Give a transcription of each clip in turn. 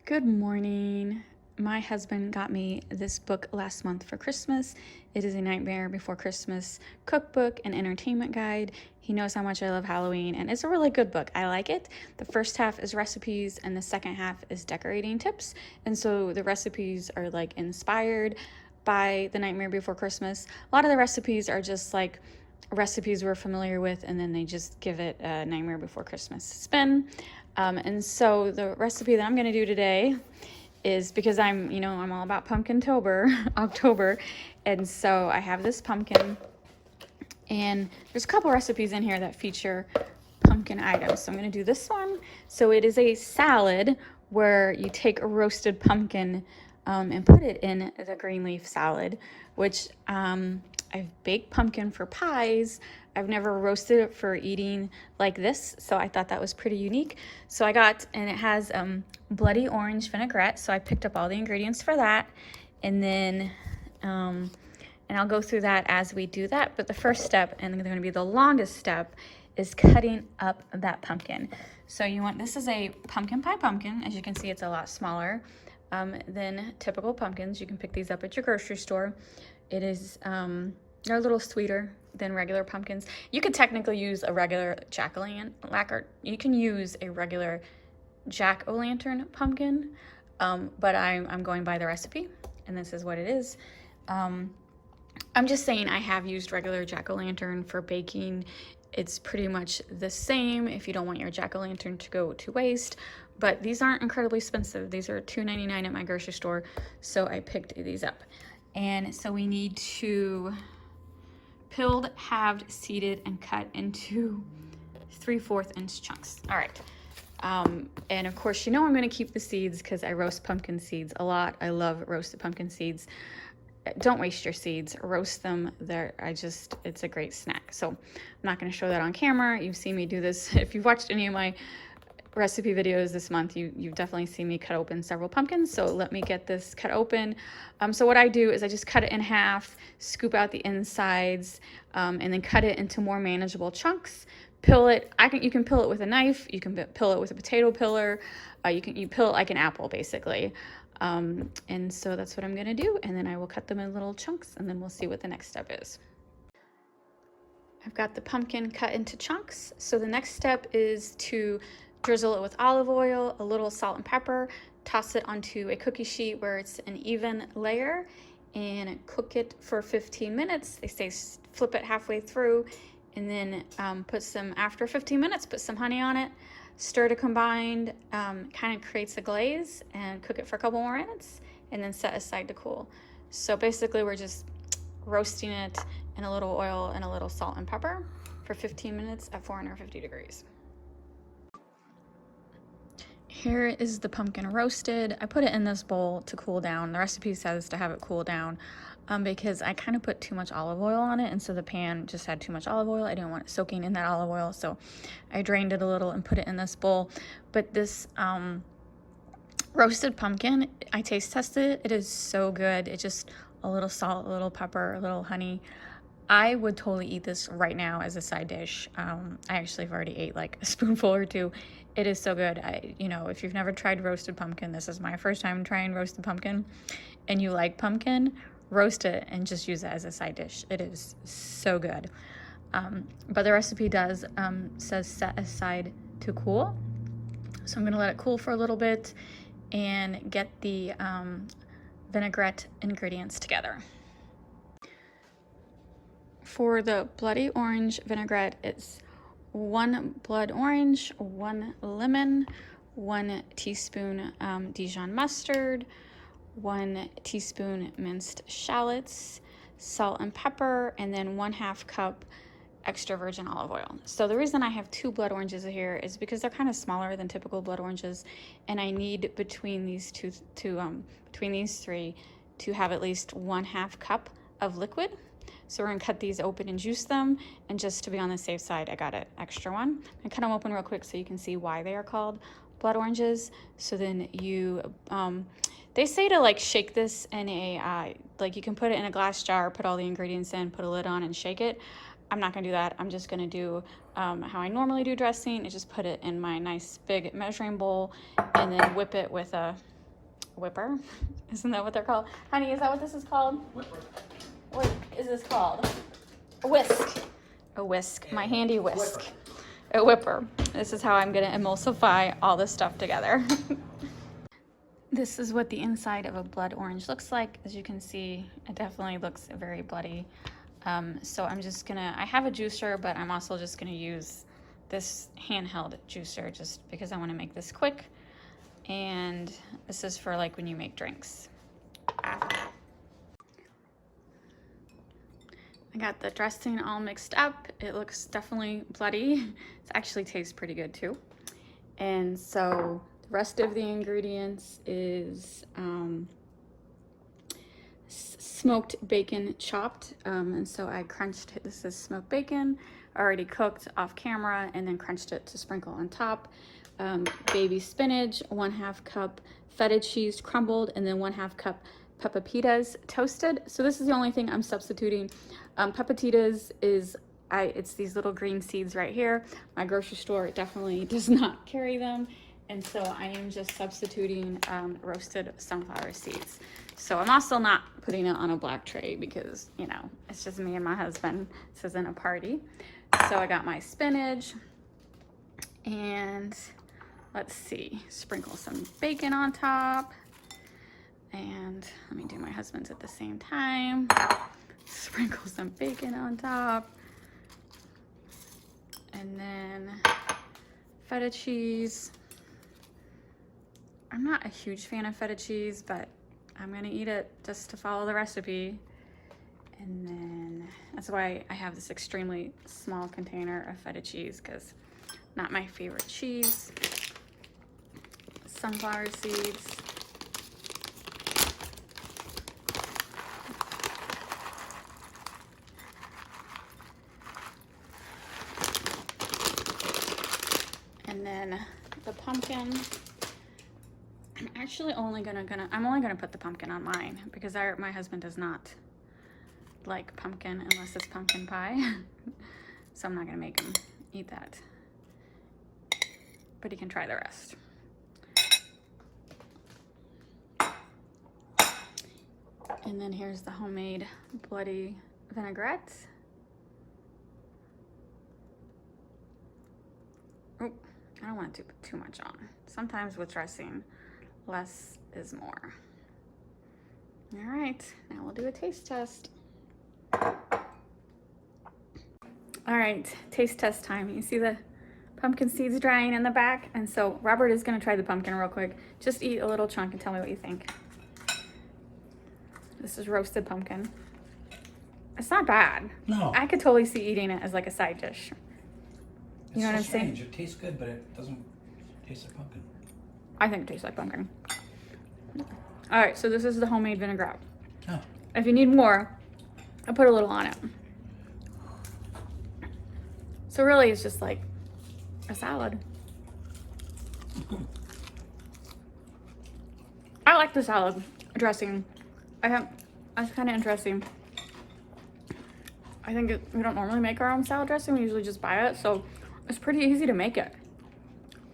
Good morning. My husband got me this book last month for Christmas. It is A Nightmare Before Christmas cookbook and entertainment guide. He knows how much I love Halloween, and it's a really good book. I like it. The first half is recipes, and the second half is decorating tips. And so the recipes are like inspired by The Nightmare Before Christmas. A lot of the recipes are just like recipes we're familiar with, and then they just give it a Nightmare Before Christmas spin. And so the recipe that I'm going to do today is because I'm all about Pumpkintober, October. And so I have this pumpkin, and there's a couple recipes in here that feature pumpkin items. So I'm going to do this one. So it is a salad where you take a roasted pumpkin and put it in the green leaf salad, which I've baked pumpkin for pies. I've never roasted it for eating like this, so I thought that was pretty unique. So and it has bloody orange vinaigrette, so I picked up all the ingredients for that, and then and I'll go through that as we do that. But the first step, and going to be the longest step, is cutting up that pumpkin. So this is a pumpkin pie pumpkin. As you can see, it's a lot smaller than typical pumpkins. You can pick these up at your grocery store. It is they're a little sweeter than regular pumpkins. You could technically use a regular jack-o'-lantern. You can use a regular jack-o'-lantern pumpkin, but I'm going by the recipe, and this is what it is. I'm just saying I have used regular jack-o'-lantern for baking. It's pretty much the same if you don't want your jack-o'-lantern to go to waste, but these aren't incredibly expensive. These are $2.99 at my grocery store, so I picked these up. And so we need to peeled, halved, seeded, and cut into 3/4 inch chunks. All right. And of course, I'm going to keep the seeds because I roast pumpkin seeds a lot. I love roasted pumpkin seeds. Don't waste your seeds, roast them. It's a great snack. So I'm not going to show that on camera. You've seen me do this. If you've watched any of my recipe videos this month, you've definitely seen me cut open several pumpkins. So let me get this cut open. So what I do is I just cut it in half, scoop out the insides, and then cut it into more manageable chunks. Peel it. You can peel it with a knife. You can peel it with a potato peeler. You peel it like an apple, basically. And so that's what I'm going to do. And then I will cut them in little chunks, and then we'll see what the next step is. I've got the pumpkin cut into chunks. So the next step is to drizzle it with olive oil, a little salt and pepper, toss it onto a cookie sheet where it's an even layer, and cook it for 15 minutes. They say flip it halfway through, and then after 15 minutes, put some honey on it, stir to combine, kind of creates a glaze, and cook it for a couple more minutes, and then set aside to cool. So basically we're just roasting it in a little oil and a little salt and pepper for 15 minutes at 450 degrees. Here is the pumpkin roasted. I put it in this bowl to cool down. The recipe says to have it cool down because I kind of put too much olive oil on it, and so the pan just had too much olive oil. I didn't want it soaking in that olive oil, so I drained it a little and put it in this bowl. But this roasted pumpkin, I taste tested it. It is so good. It's just a little salt, a little pepper, a little honey. I would totally eat this right now as a side dish. I actually have already ate like a spoonful or two. It is so good. If you've never tried roasted pumpkin, this is my first time trying roasted pumpkin, and you like pumpkin, roast it and just use it as a side dish. It is so good. But the recipe says set aside to cool. So I'm going to let it cool for a little bit and get the vinaigrette ingredients together. For the bloody orange vinaigrette, it's 1 blood orange, 1 lemon, 1 teaspoon Dijon mustard, 1 teaspoon minced shallots, salt and pepper, and then 1/2 cup extra virgin olive oil. So the reason I have 2 blood oranges here is because they're kind of smaller than typical blood oranges, and I need between these three to have at least 1/2 cup of liquid. So we're gonna cut these open and juice them, and just to be on the safe side, I got an extra one. I cut them open real quick so you can see why they are called blood oranges. So then they say to like shake this in you can put it in a glass jar, put all the ingredients in, put a lid on and shake it. I'm not gonna do that. I'm just gonna do how I normally do dressing, is just put it in my nice big measuring bowl and then whip it with a whipper. Isn't that what they're called? Honey, is that what this is called? Whipper. What is this called? A whisk. A whisk. My handy whisk. Whipper. A whipper. This is how I'm gonna emulsify all this stuff together. This is what the inside of a blood orange looks like. As you can see, it definitely looks very bloody. So I'm just gonna, I have a juicer, but I'm also just gonna use this handheld juicer just because I wanna make this quick. And this is for like when you make drinks. I got the dressing all mixed up. It looks definitely bloody. It actually tastes pretty good too. And so the rest of the ingredients is smoked bacon chopped. And so I crunched, this is smoked bacon, already cooked off camera, and then crunched it to sprinkle on top. Baby spinach, 1/2 cup feta cheese crumbled, and then 1/2 cup pepitas toasted. So this is the only thing I'm substituting. Pepitas is, it's these little green seeds right here. My grocery store definitely does not carry them. And so I am just substituting roasted sunflower seeds. So I'm also not putting it on a black tray because, you know, it's just me and my husband. This isn't a party. So I got my spinach and let's see, sprinkle some bacon on top. And let me do my husband's at the same time. Sprinkle some bacon on top. And then feta cheese. I'm not a huge fan of feta cheese, but I'm gonna eat it just to follow the recipe. And then that's why I have this extremely small container of feta cheese, because not my favorite cheese. Sunflower seeds. And then the pumpkin. I'm actually only gonna put the pumpkin on mine because my husband does not like pumpkin unless it's pumpkin pie. So I'm not gonna make him eat that. But he can try the rest. And then here's the homemade bloody vinaigrette. Oh, I don't want to put too much on. Sometimes with dressing, less is more. All right, now we'll do a taste test. All right, taste test time. You see the pumpkin seeds drying in the back? And so Robert is gonna try the pumpkin real quick. Just eat a little chunk and tell me what you think. This is roasted pumpkin. It's not bad. No. I could totally see eating it as like a side dish. You know what I'm saying? It tastes good, but it doesn't taste like pumpkin. I think it tastes like pumpkin. All right, so this is the homemade vinaigrette. Oh. If you need more, I'll put a little on it. So really, it's just like a salad. I like the salad dressing. That's kind of interesting. I think we don't normally make our own salad dressing. We usually just buy it, so it's pretty easy to make it.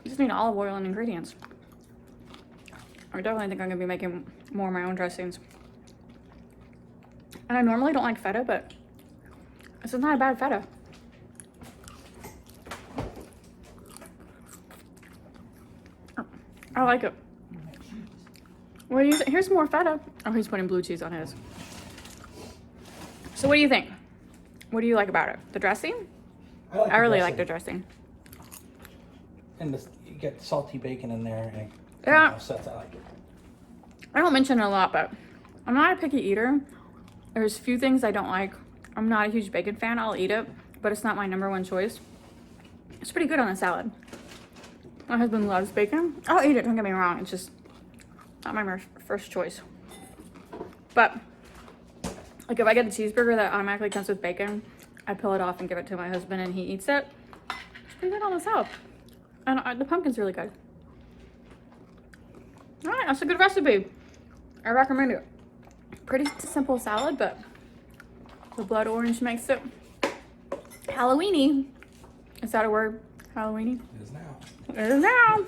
You just need olive oil and ingredients. I definitely think I'm gonna be making more of my own dressings. And I normally don't like feta, but this is not a bad feta. I like it. What do you think? Here's more feta. Oh, he's putting blue cheese on his. So what do you think? What do you like about it? The dressing? I really like the dressing. And you get salty bacon in there. And Yeah. I like it. I don't mention it a lot, but I'm not a picky eater. There's a few things I don't like. I'm not a huge bacon fan. I'll eat it, but it's not my #1 choice. It's pretty good on a salad. My husband loves bacon. I'll eat it, don't get me wrong. It's just not my first choice. But like if I get a cheeseburger that automatically comes with bacon, I peel it off and give it to my husband and he eats it. It's pretty good on the salad. And the pumpkin's really good. All right, that's a good recipe. I recommend it. Pretty simple salad, but the blood orange makes it Halloweeny. Is that a word? Halloweeny? It is now. It is now.